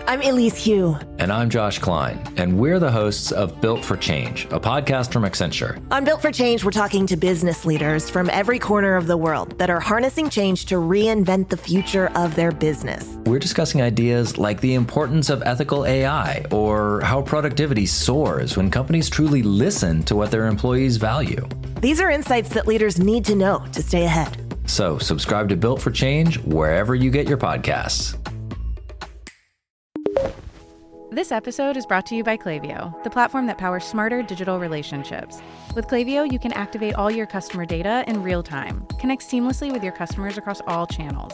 I'm Elise Hu. And I'm Josh Klein, and we're the hosts of Built for Change, a podcast from Accenture. On Built for Change, we're talking to business leaders from every corner of the world that are harnessing change to reinvent the future of their business. We're discussing ideas like the importance of ethical AI or how productivity soars when companies truly listen to what their employees value. These are insights that leaders need to know to stay ahead. So subscribe to Built for Change wherever you get your podcasts. This episode is brought to you by Klaviyo, the platform that powers smarter digital relationships. With Klaviyo, you can activate all your customer data in real time, connect seamlessly with your customers across all channels,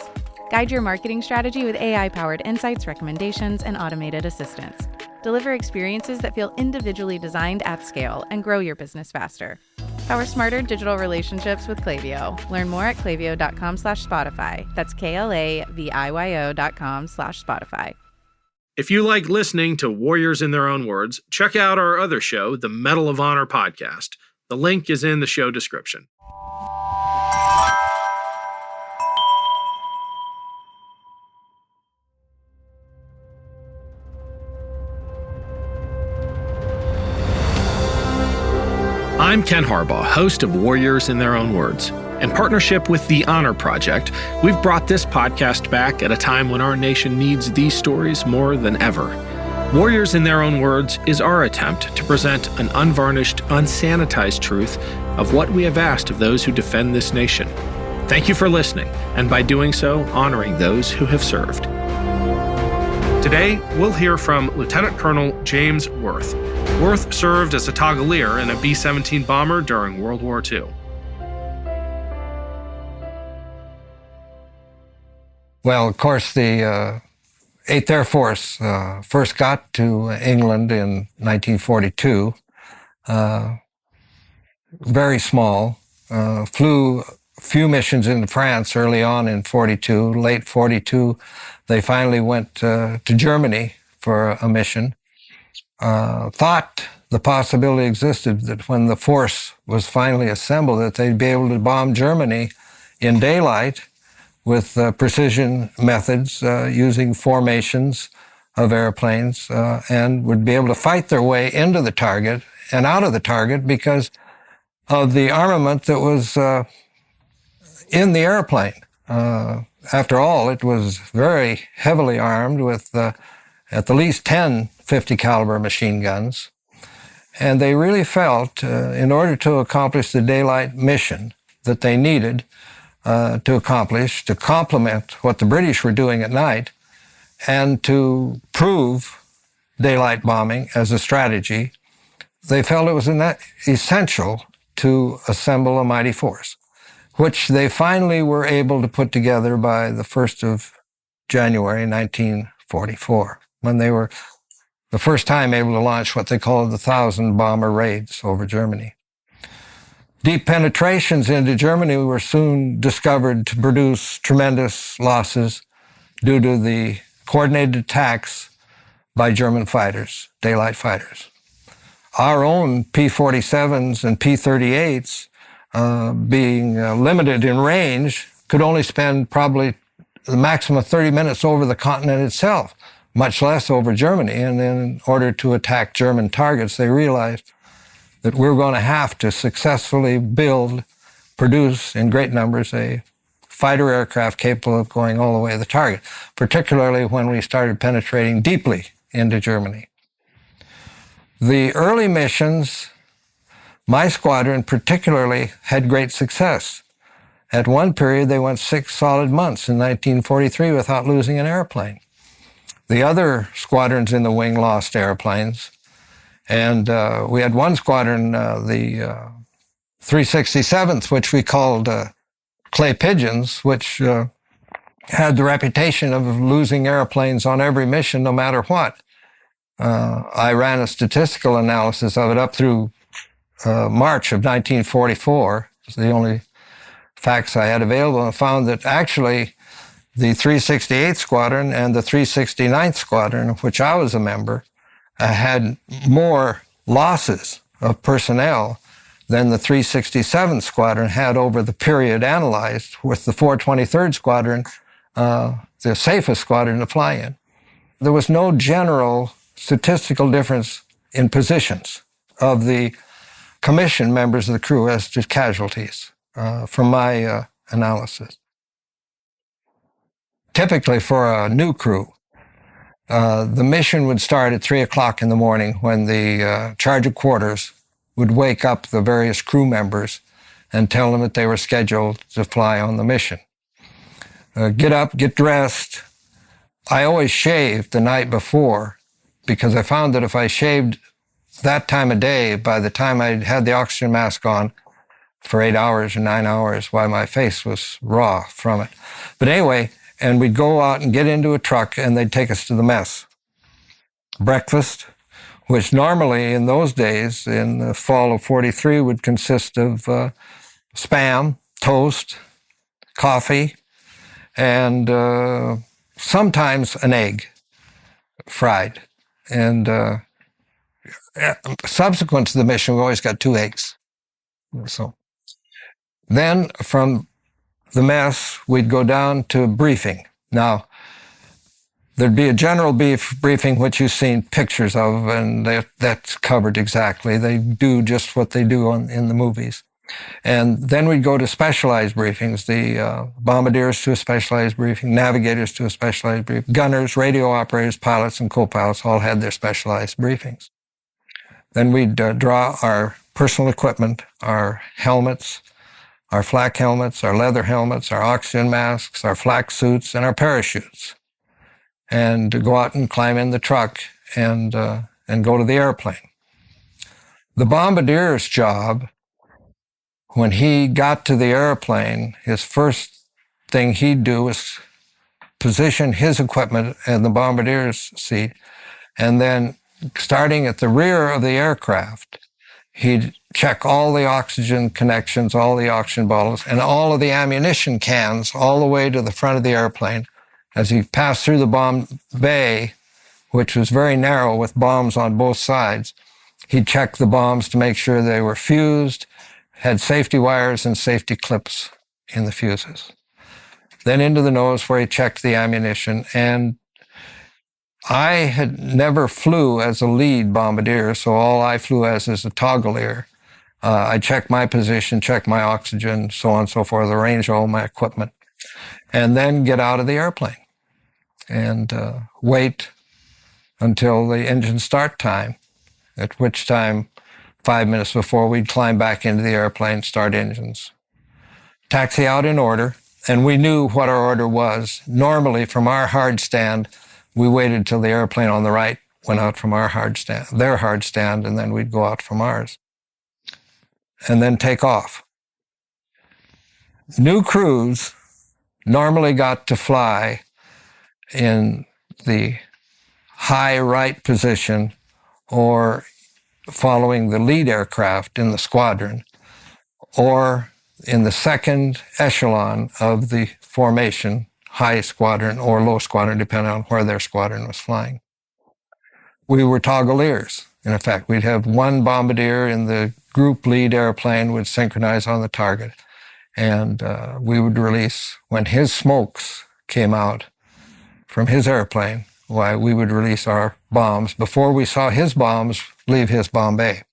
guide your marketing strategy with AI-powered insights, recommendations, and automated assistance, deliver experiences that feel individually designed at scale, and grow your business faster. Power smarter digital relationships with Klaviyo. Learn more at klaviyo.com/Spotify. That's KLAVIYO.com/Spotify. If you like listening to Warriors in Their Own Words, check out our other show, the Medal of Honor podcast. The link is in the show description. I'm Ken Harbaugh, host of Warriors in Their Own Words. In partnership with the Honor Project, we've brought this podcast back at a time when our nation needs these stories more than ever. Warriors in Their Own Words is our attempt to present an unvarnished, unsanitized truth of what we have asked of those who defend this nation. Thank you for listening, and by doing so, honoring those who have served. Today, we'll hear from Lieutenant Colonel James Wirth. Wirth served as a togglier in a B-17 bomber during World War II. Well, of course, the 8th Air Force first got to England in 1942. Very small. Flew a few missions into France early on in 42. Late 42, they finally went to Germany for a mission. Thought the possibility existed that when the force was finally assembled, that they'd be able to bomb Germany in daylight with precision methods, using formations of airplanes, and would be able to fight their way into the target and out of the target because of the armament that was in the airplane. After all, it was very heavily armed with at the least 10 50 caliber machine guns. And they really felt, in order to accomplish the daylight mission that they needed to accomplish, to complement what the British were doing at night, and to prove daylight bombing as a strategy, they felt it was essential to assemble a mighty force, which they finally were able to put together by the 1st of January 1944, when they were the first time able to launch what they called the 1,000 bomber raids over Germany. Deep penetrations into Germany were soon discovered to produce tremendous losses due to the coordinated attacks by German fighters, daylight fighters. Our own P-47s and P-38s, being limited in range, could only spend probably the maximum of 30 minutes over the continent itself, much less over Germany. And in order to attack German targets, they realized that we're going to have to successfully produce in great numbers a fighter aircraft capable of going all the way to the target, particularly when we started penetrating deeply into Germany. The early missions, my squadron particularly, had great success. At one period, they went 6 solid months in 1943 without losing an airplane. The other squadrons in the wing lost airplanes. And we had one squadron, the 367th, which we called Clay Pigeons, which had the reputation of losing airplanes on every mission, no matter what. I ran a statistical analysis of it up through March of 1944. It's the only facts I had available, and found that actually the 368th Squadron and the 369th Squadron, of which I was a member, had more losses of personnel than the 367th Squadron had over the period analyzed, with the 423rd Squadron the safest squadron to fly in. there was no general statistical difference in positions of the commissioned members of the crew as to casualties from my analysis. Typically for a new crew, the mission would start at 3 o'clock in the morning when the charge of quarters would wake up the various crew members and tell them that they were scheduled to fly on the mission. Get up, get dressed. I always shaved the night before because I found that if I shaved that time of day, by the time I had the oxygen mask on for 8 hours or 9 hours, why, my face was raw from it. But anyway, and we'd go out and get into a truck and they'd take us to the mess. Breakfast, which normally in those days, in the fall of 43, would consist of Spam, toast, coffee, and sometimes an egg fried. And subsequent to the mission, we always got 2 eggs. So then from the mess, we'd go down to briefing. Now, there'd be a general briefing, which you've seen pictures of, and that's covered exactly. They do just what they do in the movies. And then we'd go to specialized briefings, the bombardiers to a specialized briefing, navigators to a specialized briefing, gunners, radio operators, pilots, and co-pilots all had their specialized briefings. Then we'd draw our personal equipment, our helmets, our flak helmets, our leather helmets, our oxygen masks, our flak suits, and our parachutes, and to go out and climb in the truck and go to the airplane. The bombardier's job, when he got to the airplane, his first thing he'd do was position his equipment in the bombardier's seat, and then starting at the rear of the aircraft, he'd check all the oxygen connections, all the oxygen bottles, and all of the ammunition cans all the way to the front of the airplane. As he passed through the bomb bay, which was very narrow with bombs on both sides, he'd check the bombs to make sure they were fused, had safety wires and safety clips in the fuses. Then into the nose where he checked the ammunition. And I had never flew as a lead bombardier, so all I flew as is a togglier. I checked my position, checked my oxygen, so on and so forth, arrange all my equipment, and then get out of the airplane and wait until the engine start time, at which time 5 minutes before we'd climb back into the airplane, start engines. Taxi out in order, and we knew what our order was. Normally, from our hard stand, we waited till the airplane on the right went out from our hard stand, their hard stand, and then we'd go out from ours. And then take off. New crews normally got to fly in the high right position or following the lead aircraft in the squadron, or in the second echelon of the formation, high squadron or low squadron, depending on where their squadron was flying. We were toggliers. In effect, we'd have one bombardier in the group lead airplane would synchronize on the target, and we would release, when his smokes came out from his airplane, why, we would release our bombs before we saw his bombs leave his bomb bay.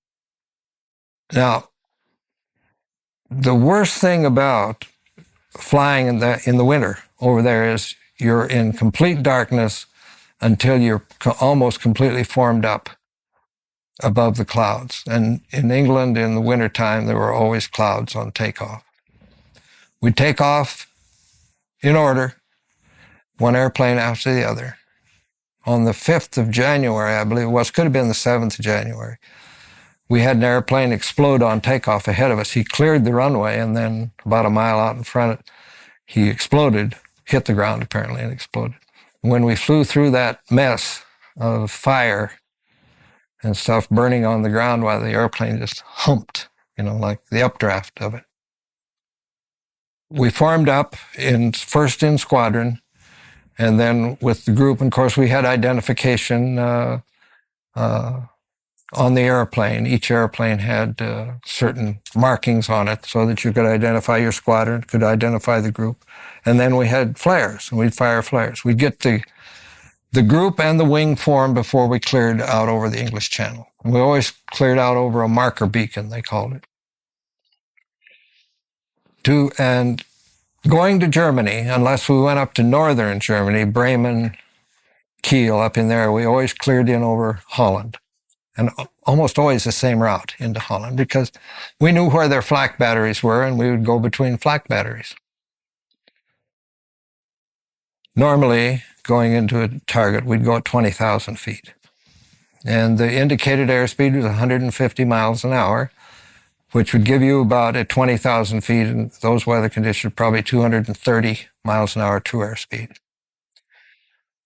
Now, the worst thing about flying in the winter over there is you're in complete darkness until you're almost completely formed up above the clouds. And in England, in the wintertime, there were always clouds on takeoff. We'd take off in order, one airplane after the other. On the 5th of January, I believe it was, could have been the 7th of January, we had an airplane explode on takeoff ahead of us. He cleared the runway, and then about a mile out in front, he exploded, hit the ground apparently, and exploded. When we flew through that mess of fire and stuff burning on the ground while the airplane just humped, like the updraft of it. We formed up first in squadron, and then with the group, and of course we had identification on the airplane. Each airplane had certain markings on it so that you could identify your squadron, could identify the group. And then we had flares, and we'd fire flares. We'd get the The group and the wing formed before we cleared out over the English Channel. We always cleared out over a marker beacon, they called it. And going to Germany, unless we went up to northern Germany, Bremen, Kiel, up in there, we always cleared in over Holland. And almost always the same route into Holland, because we knew where their flak batteries were, and we would go between flak batteries. Normally, going into a target, we'd go at 20,000 feet. And the indicated airspeed was 150 miles an hour, which would give you about at 20,000 feet in those weather conditions, probably 230 miles an hour true airspeed.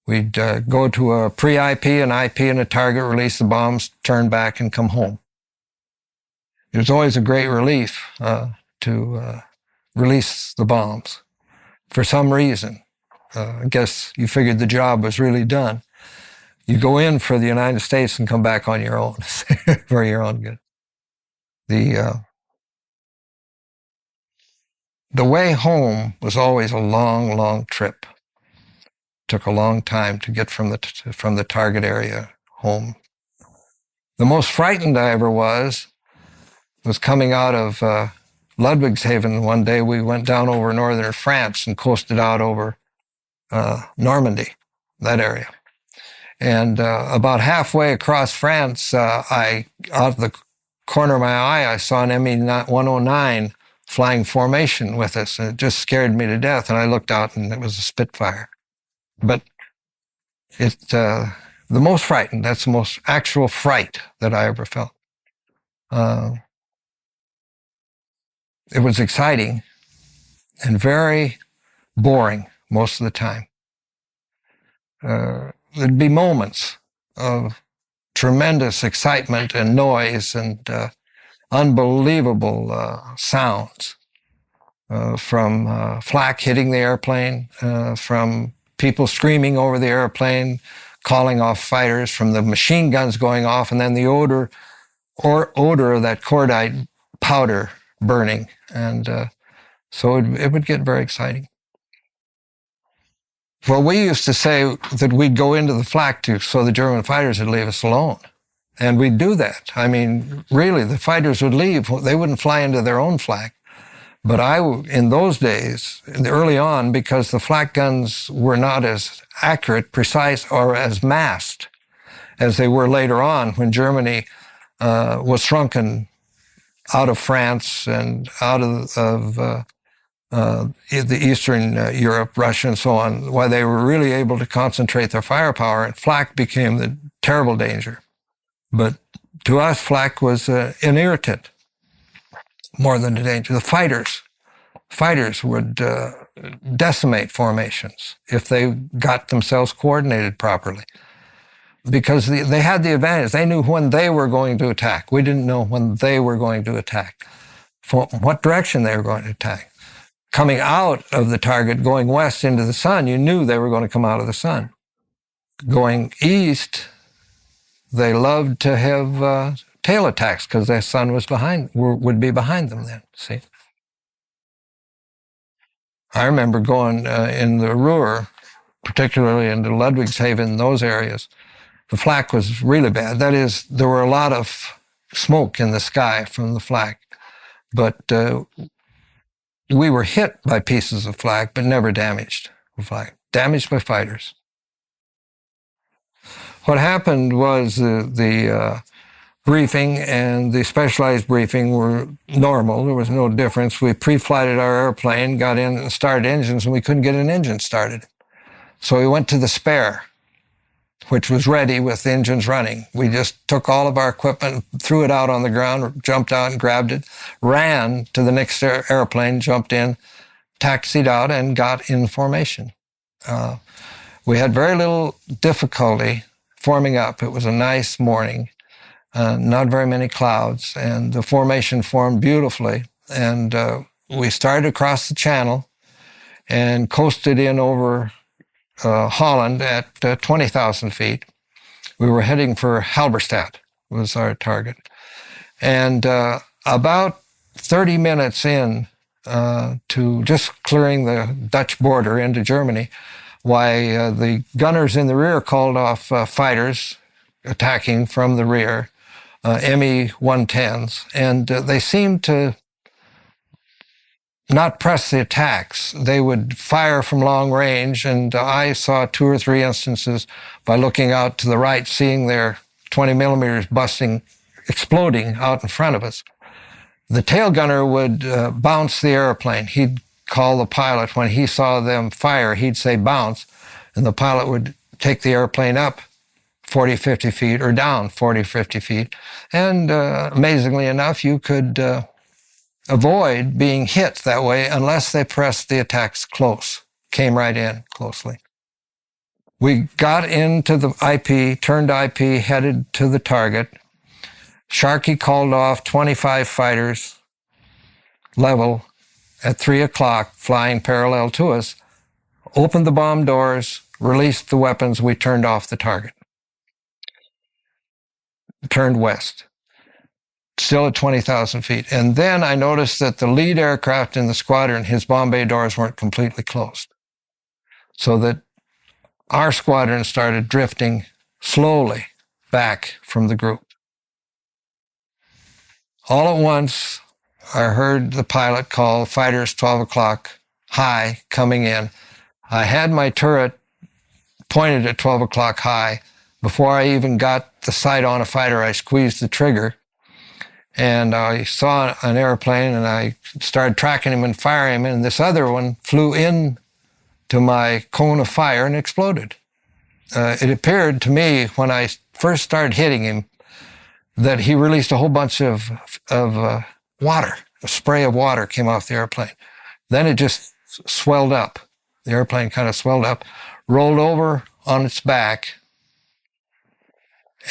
We'd go to a pre-IP, an IP, and a target, release the bombs, turn back, and come home. It was always a great relief to release the bombs for some reason. I guess you figured the job was really done. You go in for the United States and come back on your own, for your own good. The way home was always a long, long trip. Took a long time to get from the target area home. The most frightened I ever was coming out of Ludwigshafen. One day we went down over northern France and coasted out over Normandy, that area. And about halfway across France, out of the corner of my eye, I saw an ME-109 flying formation with us, and it just scared me to death. And I looked out, and it was a Spitfire. But the most frightened, that's the most actual fright that I ever felt. It was exciting and very boring most of the time. There'd be moments of tremendous excitement and noise and unbelievable sounds from flak hitting the airplane, from people screaming over the airplane, calling off fighters, from the machine guns going off, and then the odor of that cordite powder burning. And so it would get very exciting. Well, we used to say that we'd go into the flak so the German fighters would leave us alone. And we'd do that. I mean, really, the fighters would leave. They wouldn't fly into their own flak. But in those days, early on, because the flak guns were not as accurate, precise, or as massed as they were later on when Germany was shrunken out of France and out of the Eastern Europe, Russia, and so on, why they were really able to concentrate their firepower, and flak became the terrible danger. But to us, flak was an irritant more than a danger. The fighters would decimate formations if they got themselves coordinated properly, because they had the advantage. They knew when they were going to attack. We didn't know when they were going to attack, from what direction they were going to attack. Coming out of the target, going west into the sun, you knew they were going to come out of the sun. Going east, they loved to have tail attacks because the sun was would be behind them then, see. I remember going in the Ruhr, particularly into Ludwigshafen, those areas. The flak was really bad. That is, there were a lot of smoke in the sky from the flak, but we were hit by pieces of flak, but never damaged flak. Damaged by fighters. What happened was the briefing and the specialized briefing were normal. There was no difference. We pre-flighted our airplane, got in and started engines, and we couldn't get an engine started. So we went to the spare, which was ready with the engines running. We just took all of our equipment, threw it out on the ground, jumped out and grabbed it, ran to the next airplane, jumped in, taxied out, and got in formation. We had very little difficulty forming up. It was a nice morning, not very many clouds, and the formation formed beautifully. And we started across the channel and coasted in over Holland at 20,000 feet. We were heading for Halberstadt, was our target. And about 30 minutes in to just clearing the Dutch border into Germany, why the gunners in the rear called off fighters attacking from the rear, Me-110s, and they seemed to not press the attacks. They would fire from long range, and I saw 2 or 3 instances by looking out to the right, seeing their 20 millimeters exploding out in front of us. The tail gunner would bounce the airplane. He'd call the pilot. When he saw them fire, he'd say bounce, and the pilot would take the airplane up 40, 50 feet or down 40, 50 feet. And amazingly enough, you could avoid being hit that way unless they pressed the attacks close, came right in closely. We got into the IP, turned IP, headed to the target. Sharkey called off 25 fighters level at 3 o'clock, flying parallel to us, opened the bomb doors, released the weapons. We turned off the target. Turned west, still at 20,000 feet. And then I noticed that the lead aircraft in the squadron, his bomb bay doors weren't completely closed. So that our squadron started drifting slowly back from the group. All at once, I heard the pilot call fighters 12 o'clock high coming in. I had my turret pointed at 12 o'clock high. Before I even got the sight on a fighter, I squeezed the trigger, and I saw an airplane, and I started tracking him and firing him, and this other one flew in to my cone of fire and exploded. It appeared to me when I first started hitting him that he released a whole bunch of water. A spray of water came off the airplane. Then it just swelled up. The airplane kind of swelled up, rolled over on its back,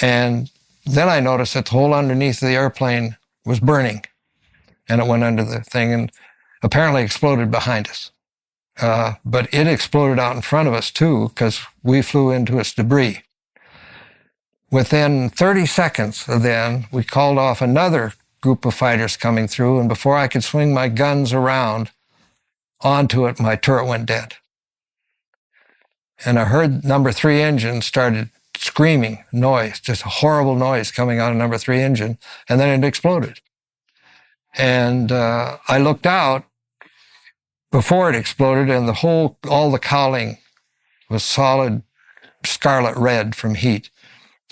and then I noticed that the hole underneath the airplane was burning, and it went under the thing and apparently exploded behind us. But it exploded out in front of us too, because we flew into its debris. Within 30 seconds then, we called off another group of fighters coming through, and before I could swing my guns around onto it, my turret went dead. And I heard number 3 engine started screaming noise, just a horrible noise coming out of number 3 engine, and then it exploded. And I looked out before it exploded, and all the cowling was solid scarlet red from heat,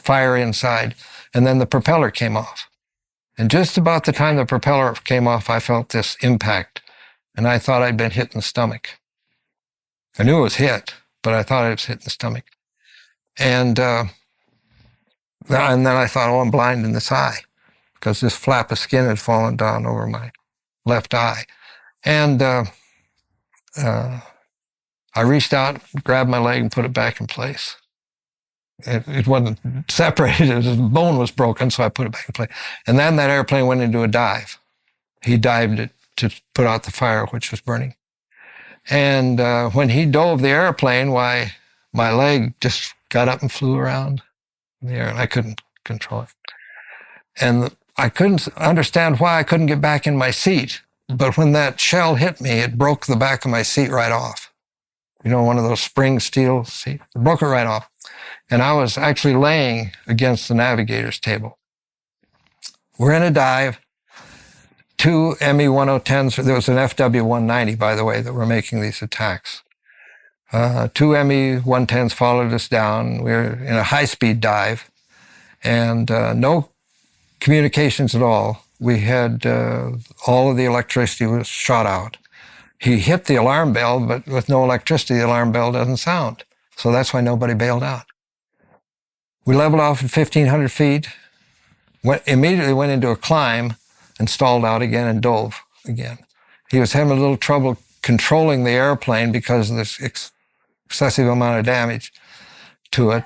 fire inside, and then the propeller came off. And just about the time the propeller came off, I felt this impact, and I thought I'd been hit in the stomach. I knew it was hit, but I thought I was hit in the stomach. And then I thought, oh, I'm blind in this eye, because this flap of skin had fallen down over my left eye. And I reached out, grabbed my leg, and put it back in place. It wasn't separated. The bone was broken, so I put it back in place. And then that airplane went into a dive. He dived it to put out the fire, which was burning. And when he dove the airplane, why, my leg just got up and flew around in the air, and I couldn't control it. And I couldn't understand why I couldn't get back in my seat. But when that shell hit me, it broke the back of my seat right off. You know, one of those spring steel seats. It broke it right off. And I was actually laying against the navigator's table. We're in a dive. 2 Me-110s, there was an FW-190, by the way, that were making these attacks. 2 Me-110s followed us down. We were in a high-speed dive, and no communications at all. We had all of the electricity was shot out. He hit the alarm bell, but with no electricity, the alarm bell doesn't sound. So that's why nobody bailed out. We leveled off at 1,500 feet, immediately went into a climb, and stalled out again and dove again. He was having a little trouble controlling the airplane because of this excessive amount of damage to it.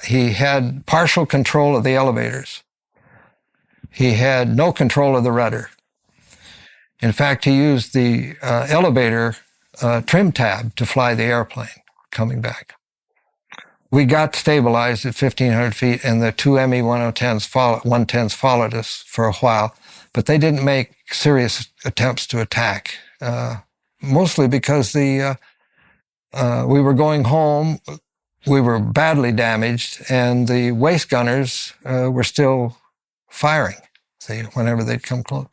He had partial control of the elevators. He had no control of the rudder. In fact, he used the elevator trim tab to fly the airplane coming back. We got stabilized at 1,500 feet, and the 2 Me-110s followed us for a while, but they didn't make serious attempts to attack, mostly because the we were going home. We were badly damaged, and the waist gunners were still firing, see, whenever they'd come close.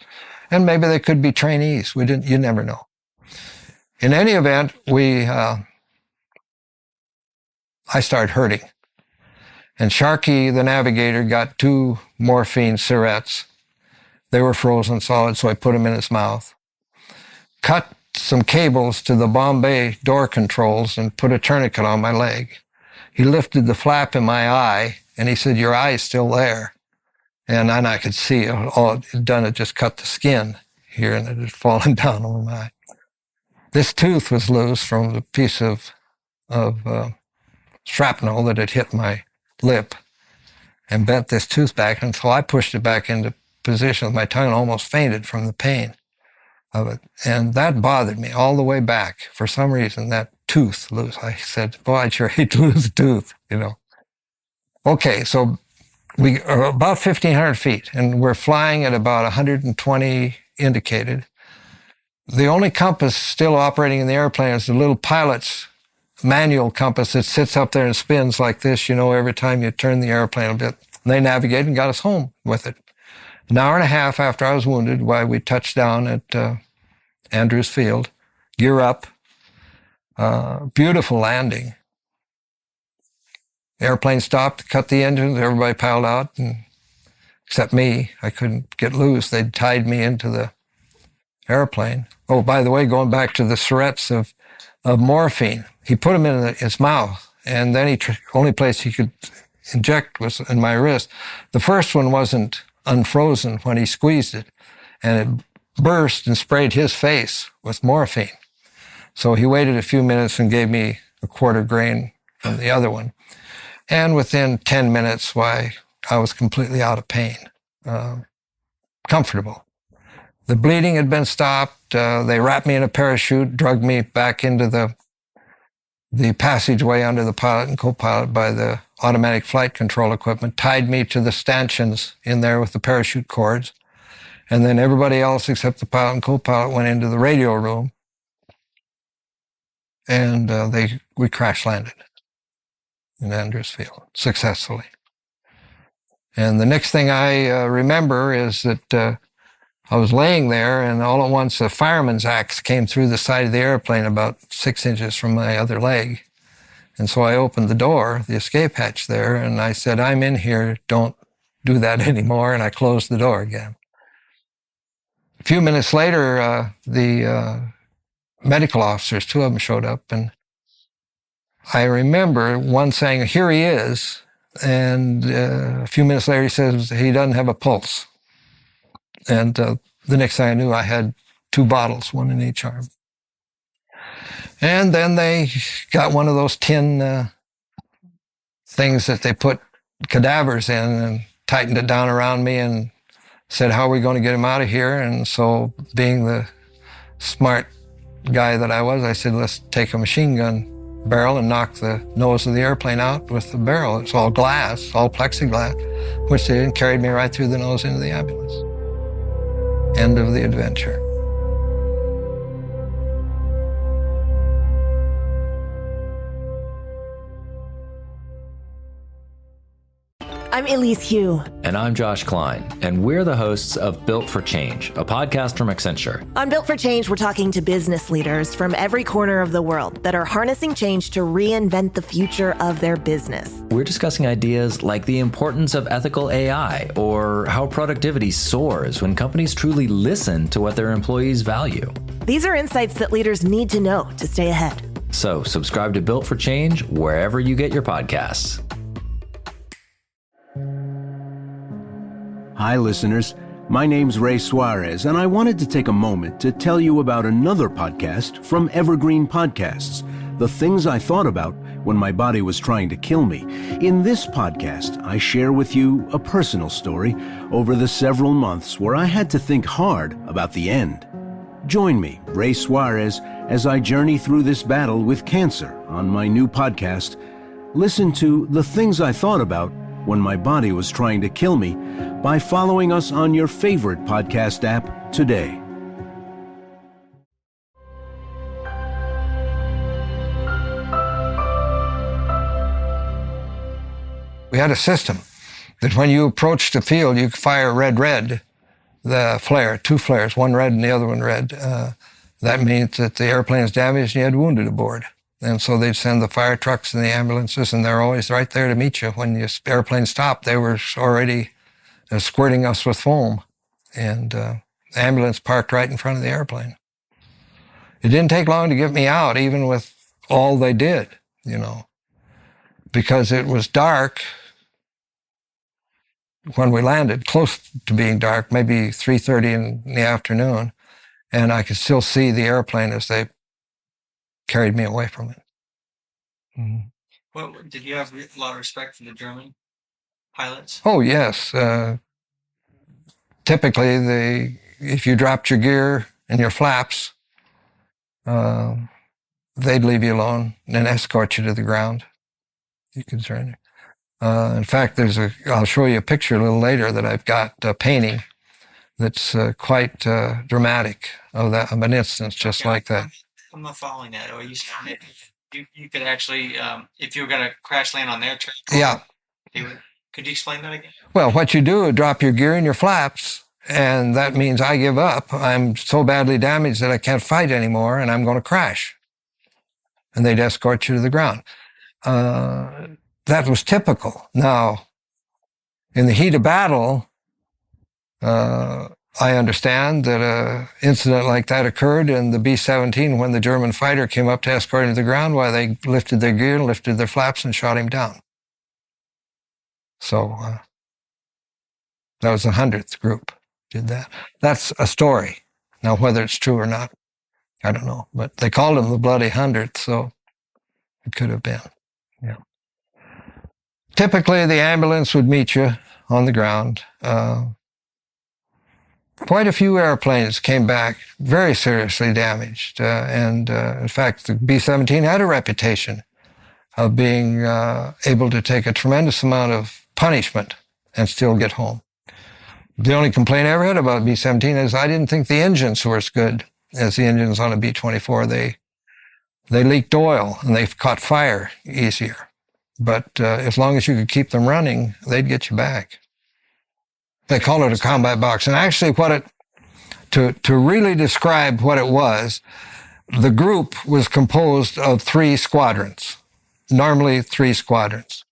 And maybe they could be trainees. You never know. In any event, I started hurting. And Sharkey, the navigator, got 2 morphine syrettes. They were frozen solid, so I put them in his mouth. Cut some cables to the Bombay door controls and put a tourniquet on my leg. He lifted the flap in my eye, and he said, "Your eye's still there." And then I could see it. All it had done, it just cut the skin here, and it had fallen down over my eye. This tooth was loose from the piece of shrapnel that had hit my lip and bent this tooth back, and so I pushed it back into position with my tongue and almost fainted from the pain of it. And that bothered me all the way back. For some reason, that tooth loose. I said, "Boy, I'd sure hate to lose a tooth, you know." Okay, so we are about 1,500 feet, and we're flying at about 120 indicated. The only compass still operating in the airplane is the little pilot's manual compass that sits up there and spins like this, you know, every time you turn the airplane a bit. And they navigated and got us home with it. An hour and a half after I was wounded, we touched down at Andrews Field, gear up, beautiful landing. The airplane stopped, cut the engines, everybody piled out, and except me. I couldn't get loose. They'd tied me into the airplane. Oh, by the way, going back to the syrettes of morphine, he put them in his mouth, and then only place he could inject was in my wrist. The first one wasn't unfrozen when he squeezed it, and it burst and sprayed his face with morphine. So he waited a few minutes and gave me a quarter grain from the other one. And within 10 minutes, I was completely out of pain, comfortable. The bleeding had been stopped. They wrapped me in a parachute, dragged me back into the passageway under the pilot and co-pilot by the automatic flight control equipment, tied me to the stanchions in there with the parachute cords. And then everybody else except the pilot and co-pilot went into the radio room. And we crash landed in Andrews Field successfully. And the next thing I remember is that I was laying there, and all at once a fireman's axe came through the side of the airplane about 6 inches from my other leg. And so I opened the door, the escape hatch there, and I said, "I'm in here, don't do that anymore," and I closed the door again. A few minutes later, the medical officers, 2 of them showed up, and I remember one saying, "Here he is," and a few minutes later he says, "He doesn't have a pulse." And the next thing I knew, I had 2 bottles, one in each arm. And then they got one of those tin things that they put cadavers in and tightened it down around me and said, "How are we going to get him out of here?" And so, being the smart guy that I was, I said, "Let's take a machine gun barrel and knock the nose of the airplane out with the barrel." It's all glass, all plexiglass, which they did, and carried me right through the nose into the ambulance. End of the adventure. I'm Elise Hugh. And I'm Josh Klein, and we're the hosts of Built for Change, a podcast from Accenture. On Built for Change, we're talking to business leaders from every corner of the world that are harnessing change to reinvent the future of their business. We're discussing ideas like the importance of ethical AI or how productivity soars when companies truly listen to what their employees value. These are insights that leaders need to know to stay ahead. So subscribe to Built for Change wherever you get your podcasts. Hi, listeners. My name's Ray Suarez, and I wanted to take a moment to tell you about another podcast from Evergreen Podcasts, The Things I Thought About When My Body Was Trying to Kill Me. In this podcast, I share with you a personal story over the several months where I had to think hard about the end. Join me, Ray Suarez, as I journey through this battle with cancer on my new podcast. Listen to The Things I Thought About When My Body Was Trying to Kill Me by following us on your favorite podcast app today. We had a system that when you approached the field, you could fire red, the flare, 2 flares, one red and the other one red. That means that the airplane's damaged and you had wounded aboard. And so they'd send the fire trucks and the ambulances, and they're always right there to meet you. When the airplane stopped, they were already squirting us with foam. And the ambulance parked right in front of the airplane. It didn't take long to get me out, even with all they did, because it was dark when we landed, close to being dark, maybe 3:30 in the afternoon, and I could still see the airplane as they carried me away from it. Mm-hmm. Well, did you have a lot of respect for the German pilots? Oh, yes. Typically, if you dropped your gear and your flaps, they'd leave you alone and escort you to the ground. You could surrender. In fact, I'll show you a picture a little later that I've got a painting that's quite dramatic of an instance just like that. I'm not following that. Are you saying you could actually, if you were going to crash land on their territory? Yeah. Could you explain that again? Well, what you do is drop your gear and your flaps, and that means I give up. I'm so badly damaged that I can't fight anymore, and I'm going to crash. And they'd escort you to the ground. That was typical. Now, in the heat of battle, I understand that an incident like that occurred in the B-17 when the German fighter came up to escort him to the ground while they lifted their gear, lifted their flaps, and shot him down. So that was the 100th group did that. That's a story. Now, whether it's true or not, I don't know. But they called him the Bloody 100th, so it could have been. Yeah. Typically, the ambulance would meet you on the ground. Quite a few airplanes came back very seriously damaged. In fact, the B-17 had a reputation of being able to take a tremendous amount of punishment and still get home. The only complaint I ever had about B-17 is I didn't think the engines were as good as the engines on a B-24. They leaked oil and they caught fire easier. But as long as you could keep them running, they'd get you back. They call it a combat box. And actually to really describe what it was, the group was composed of 3 squadrons, normally 3 squadrons.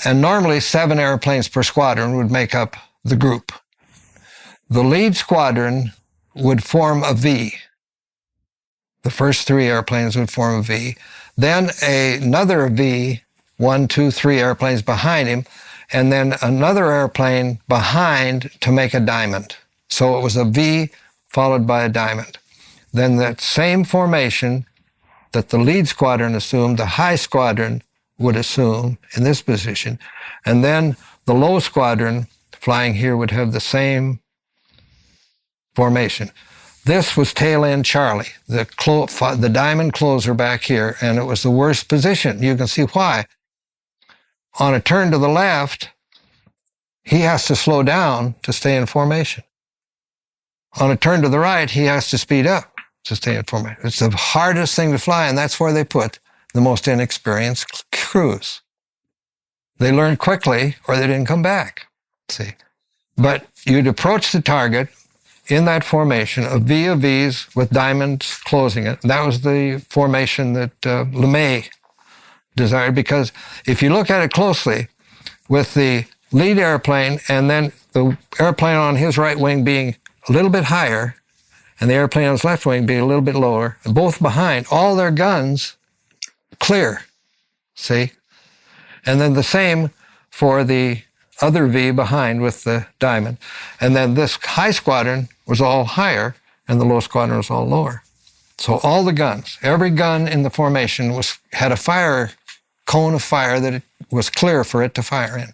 And normally 7 airplanes per squadron would make up the group. The lead squadron would form a V. The first 3 airplanes would form a V. Then another V, 1, 2, 3 airplanes behind him, and then another airplane behind to make a diamond. So it was a V followed by a diamond. Then that same formation that the lead squadron assumed, the high squadron would assume in this position. And then the low squadron flying here would have the formation. This was tail end Charlie, the diamond closer back here, and it was the worst position. You can see why. On a turn to the left, he has to slow down to stay in formation. On a turn to the right, he has to speed up to stay in formation. It's the hardest thing to fly, and that's where they put the most inexperienced crews. They learned quickly, or they didn't come back. See, but you'd approach the target in that formation, a V of V's with diamonds closing it. That was the formation that LeMay desired, because if you look at it closely, with the lead airplane and then the airplane on his right wing being a little bit higher and the airplane on his left wing being a little bit lower, both behind, all their guns clear, see? And then the same for the other V behind with the diamond. And then this high squadron was all higher and the low squadron was all lower. So all the guns, every gun in the formation had a cone of fire that it was clear for it to fire in.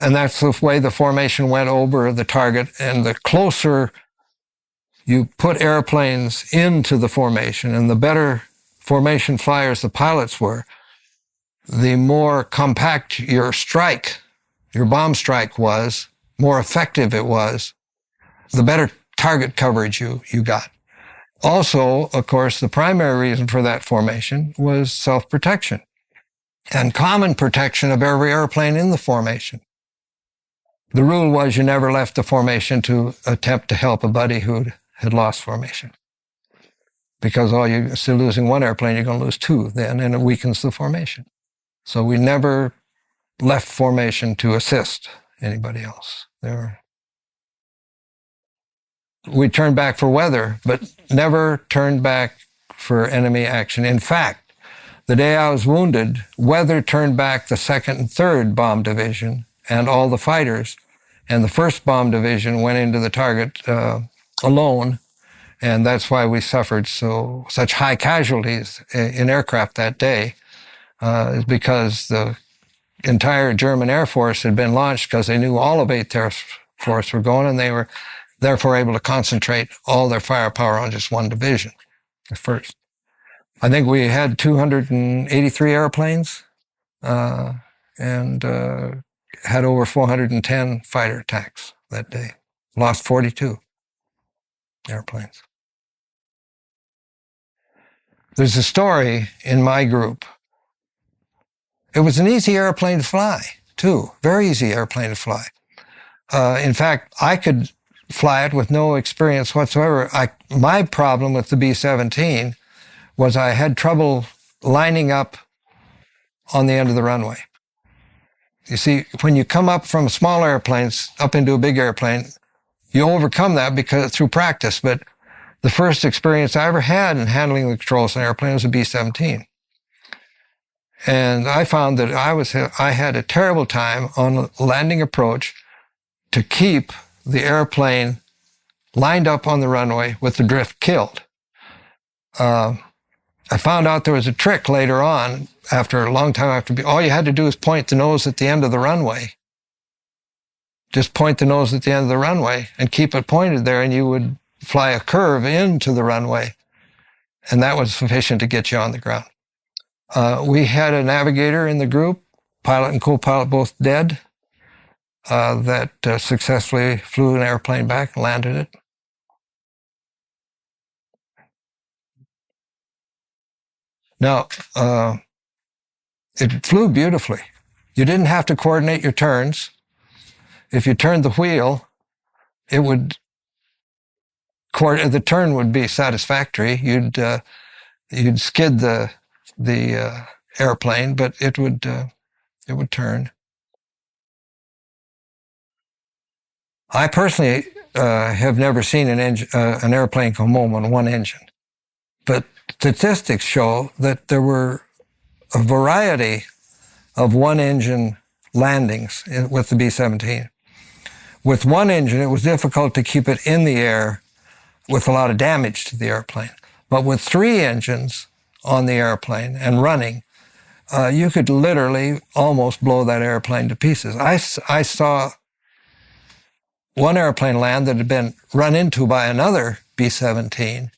And that's the way the formation went over the target. And the closer you put airplanes into the formation, and the better formation flyers the pilots were, the more compact your bomb strike was, more effective it was, the better target coverage you got. Also, of course, the primary reason for that formation was self-protection. and common protection of every airplane in the formation. The rule was you never left the formation to attempt to help a buddy who had lost formation. Because you're still losing one airplane, you're going to lose two then, and it weakens the formation. So we never left formation to assist anybody else. We turned back for weather, but never turned back for enemy action. In fact, the day I was wounded, weather turned back the 2nd and 3rd Bomb Division and all the fighters, and the 1st Bomb Division went into the target alone, and that's why we suffered such high casualties in aircraft that day, is because the entire German Air Force had been launched because they knew all of 8th Air Force were going, and they were therefore able to concentrate all their firepower on just one division at first. I think we had 283 airplanes and had over 410 fighter attacks that day. Lost 42 airplanes. There's a story in my group. It was an easy airplane to fly, too. Very easy airplane to fly. In fact, I could fly it with no experience whatsoever. My problem with the B-17 was I had trouble lining up on the end of the runway. You see, when you come up from small airplanes up into a big airplane, you overcome that through practice. But the first experience I ever had in handling the controls in an airplane was a B-17. And I found that I had a terrible time on landing approach to keep the airplane lined up on the runway with the drift killed. I found out there was a trick later on, after a long time all you had to do was point the nose at the end of the runway. Just point the nose at the end of the runway and keep it pointed there, and you would fly a curve into the runway. And that was sufficient to get you on the ground. We had a navigator in the group, pilot and co-pilot both dead, that successfully flew an airplane back and landed it. Now, it flew beautifully. You didn't have to coordinate your turns. If you turned the wheel, the turn would be satisfactory. You'd skid the airplane, but it would turn. I personally have never seen an airplane come home on one engine, but statistics show that there were a variety of one-engine landings with the B-17. With one engine, it was difficult to keep it in the air with a lot of damage to the airplane. But with 3 engines on the airplane and running, you could literally almost blow that airplane to pieces. I saw one airplane land that had been run into by another B-17,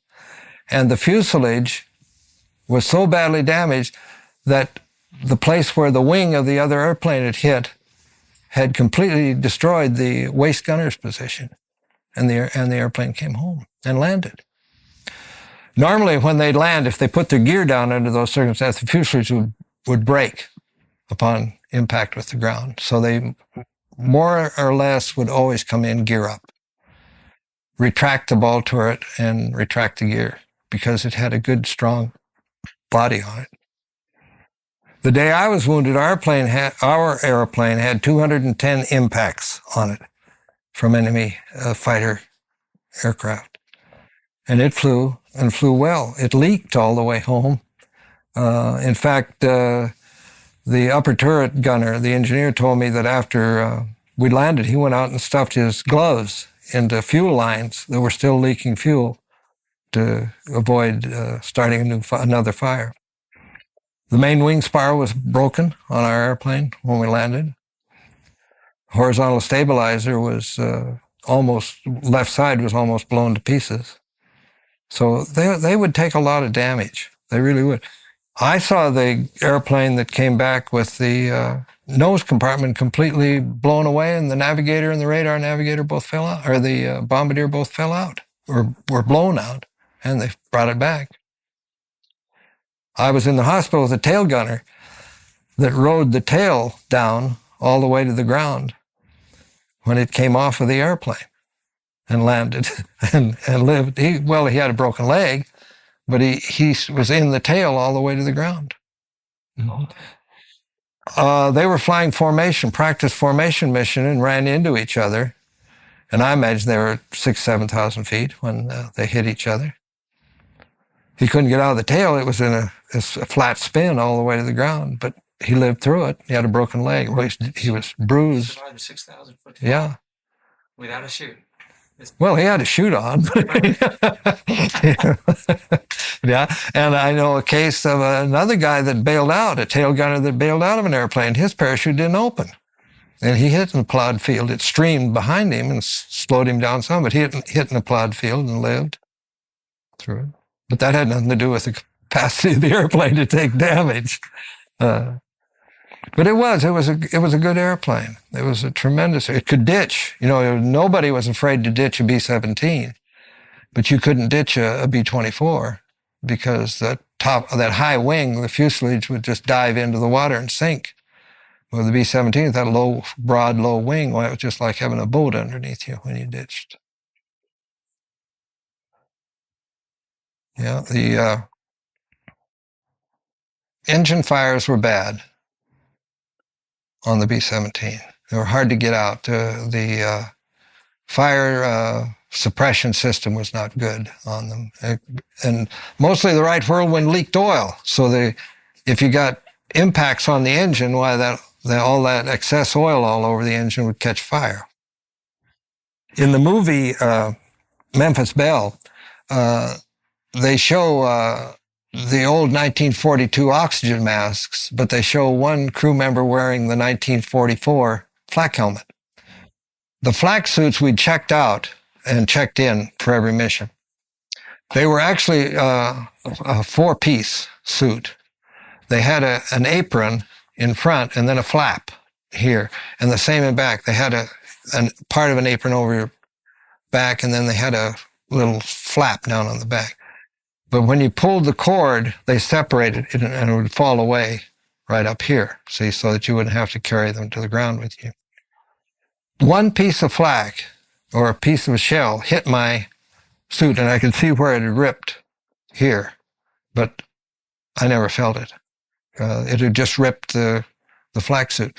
and the fuselage was so badly damaged that the place where the wing of the other airplane had hit had completely destroyed the waist gunner's position, and the airplane came home and landed. Normally, when they'd land, if they put their gear down under those circumstances, the fuselage would break upon impact with the ground. So they more or less would always come in gear up, retract the ball turret, and retract the gear because it had a good, strong body on it. The day I was wounded, our airplane had 210 impacts on it from enemy fighter aircraft. And it flew well. It leaked all the way home. In fact, the upper turret gunner, the engineer, told me that after we landed, he went out and stuffed his gloves into fuel lines that were still leaking fuel to avoid starting another fire. The main wing spar was broken on our airplane when we landed. Horizontal stabilizer was left side was almost blown to pieces. So they would take a lot of damage. They really would. I saw the airplane that came back with the nose compartment completely blown away, and the navigator and the radar navigator both fell out, or the bombardier both fell out, or were blown out, and they brought it back. I was in the hospital with a tail gunner, that rode the tail down all the way to the ground when it came off of the airplane and landed and lived. He had a broken leg, but he was in the tail all the way to the ground. They were flying practice formation mission, and ran into each other. And I imagine they were 6,000, 7,000 feet when they hit each other. He couldn't get out of the tail. It was in a flat spin all the way to the ground, but he lived through it. He had a broken leg. Well, he was bruised. Survived a 6,000 foot. Yeah. Without a chute. Well, he had a chute on. Yeah. And I know a case of another guy that bailed out, a tail gunner that bailed out of an airplane. His parachute didn't open. And he hit in the plowed field. It streamed behind him and slowed him down some, but he hit in the plowed field and lived through it. But that had nothing to do with the capacity of the airplane to take damage. But it was a good airplane. It was it could ditch. Nobody was afraid to ditch a B-17, but you couldn't ditch a B-24 because the top of that high wing, the fuselage would just dive into the water and sink. With the B-17, that broad, low wing, well, it was just like having a boat underneath you when you ditched. Yeah, the engine fires were bad on the B-17. They were hard to get out. The fire suppression system was not good on them. And mostly the right whirlwind leaked oil. So if you got impacts on the engine, why all that excess oil all over the engine would catch fire. In the movie Memphis Belle, they show the old 1942 oxygen masks, but they show one crew member wearing the 1944 flak helmet. The flak suits we'd checked out and checked in for every mission. They were actually a four-piece suit. They had an apron in front and then a flap here, and the same in back. They had a part of an apron over your back, and then they had a little flap down on the back. But when you pulled the cord, they separated it and it would fall away right up here, see, so that you wouldn't have to carry them to the ground with you. One piece of flak or a piece of shell hit my suit, and I could see where it had ripped here, but I never felt it. It had just ripped the flak suit.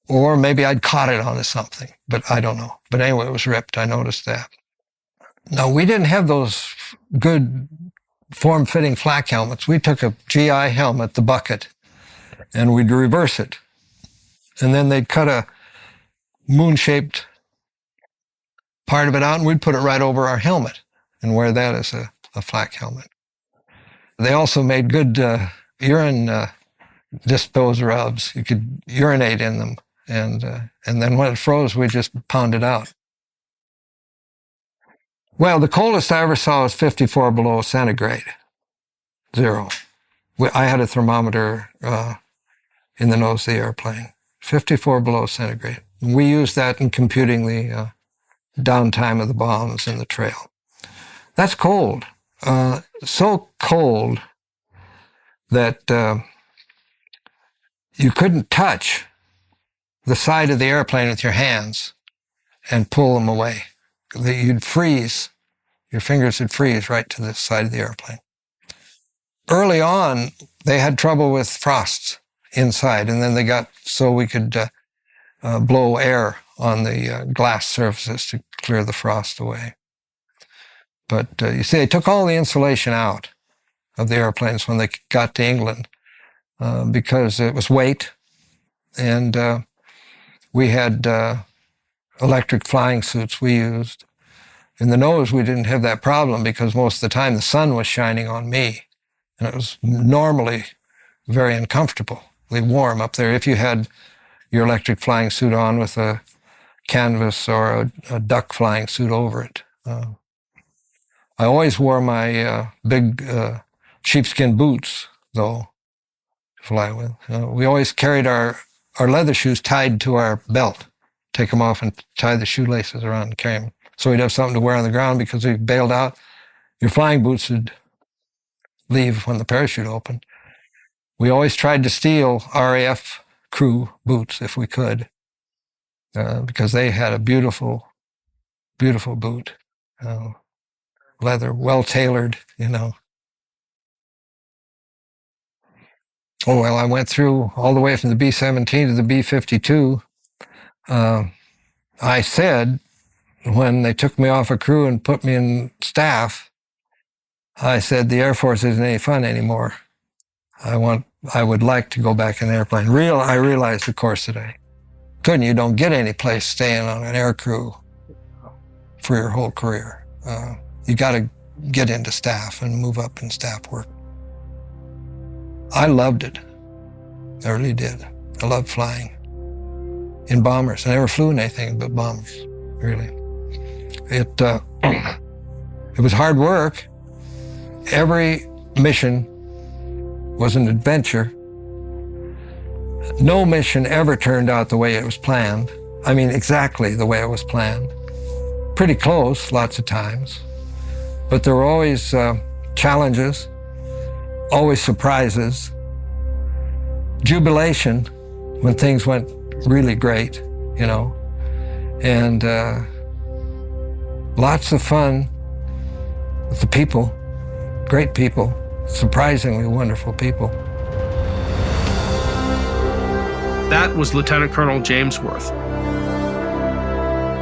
Or maybe I'd caught it onto something, but I don't know. But anyway, it was ripped. I noticed that. Now, we didn't have those good form-fitting flak helmets. We took a GI helmet, the bucket, and we'd reverse it. And then they'd cut a moon-shaped part of it out, and we'd put it right over our helmet and wear that as a flak helmet. They also made good urine disposer ofs. You could urinate in them, and then when it froze, we just pound it out. Well, the coldest I ever saw was 54 below centigrade, 0. I had a thermometer in the nose of the airplane, 54 below centigrade. We used that in computing the downtime of the bombs in the trail. That's cold. So cold that you couldn't touch the side of the airplane with your hands and pull them away. You'd freeze. Your fingers would freeze right to the side of the airplane. Early on, they had trouble with frosts inside, and then they got so we could blow air on the glass surfaces to clear the frost away. But you see, they took all the insulation out of the airplanes when they got to England because it was weight, and we had electric flying suits we used. In the nose, we didn't have that problem because most of the time the sun was shining on me, and it was normally very uncomfortably warm up there if you had your electric flying suit on with a canvas or a duck flying suit over it. I always wore my big sheepskin boots, though, to fly with. We always carried our leather shoes tied to our belt. Take them off and tie the shoelaces around and carry them. So we'd have something to wear on the ground because if you bailed out, your flying boots would leave when the parachute opened. We always tried to steal RAF crew boots if we could, because they had a beautiful, beautiful boot. Leather, well-tailored, Oh, well, I went through all the way from the B-17 to the B-52. I said, when they took me off a crew and put me in staff, I said, the Air Force isn't any fun anymore. I would like to go back in an airplane. I realized, of course, that you don't get any place staying on an air crew for your whole career. You got to get into staff and move up in staff work. I loved it. I really did. I loved flying in bombers. I never flew in anything but bombers, really. It was hard work. Every mission was an adventure. No mission ever turned out the way it was planned. I mean, exactly the way it was planned. Pretty close, lots of times. But there were always challenges, always surprises, jubilation when things went really great, and lots of fun with the people, great people, surprisingly wonderful people. That was Lieutenant Colonel James Wirth.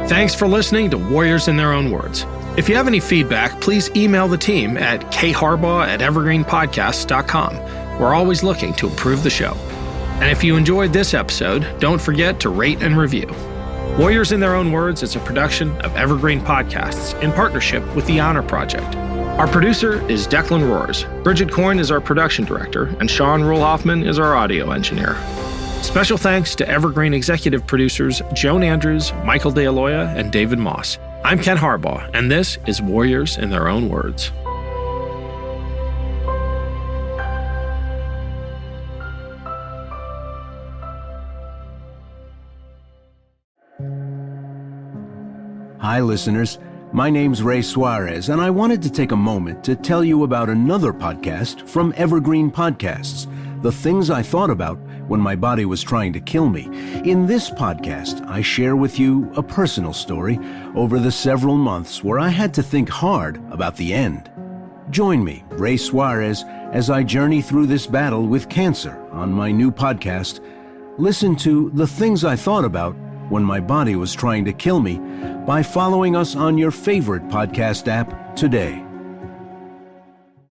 Thanks for listening to Warriors in Their Own Words. If you have any feedback, please email the team at kharbaugh@evergreenpodcasts.com. We're always looking to improve the show. And if you enjoyed this episode, don't forget to rate and review. Warriors in Their Own Words is a production of Evergreen Podcasts in partnership with the Honor Project. Our producer is Declan Roars. Bridget Coyne is our production director, and Sean Rule-Hoffman is our audio engineer. Special thanks to Evergreen executive producers Joan Andrews, Michael DeAloia, and David Moss. I'm Ken Harbaugh, and this is Warriors in Their Own Words. Hi, listeners. My name's Ray Suarez, and I wanted to take a moment to tell you about another podcast from Evergreen Podcasts, The Things I Thought About When My Body Was Trying to Kill Me. In this podcast, I share with you a personal story over the several months where I had to think hard about the end. Join me, Ray Suarez, as I journey through this battle with cancer on my new podcast. Listen to The Things I Thought About When My Body Was Trying to Kill Me by following us on your favorite podcast app today.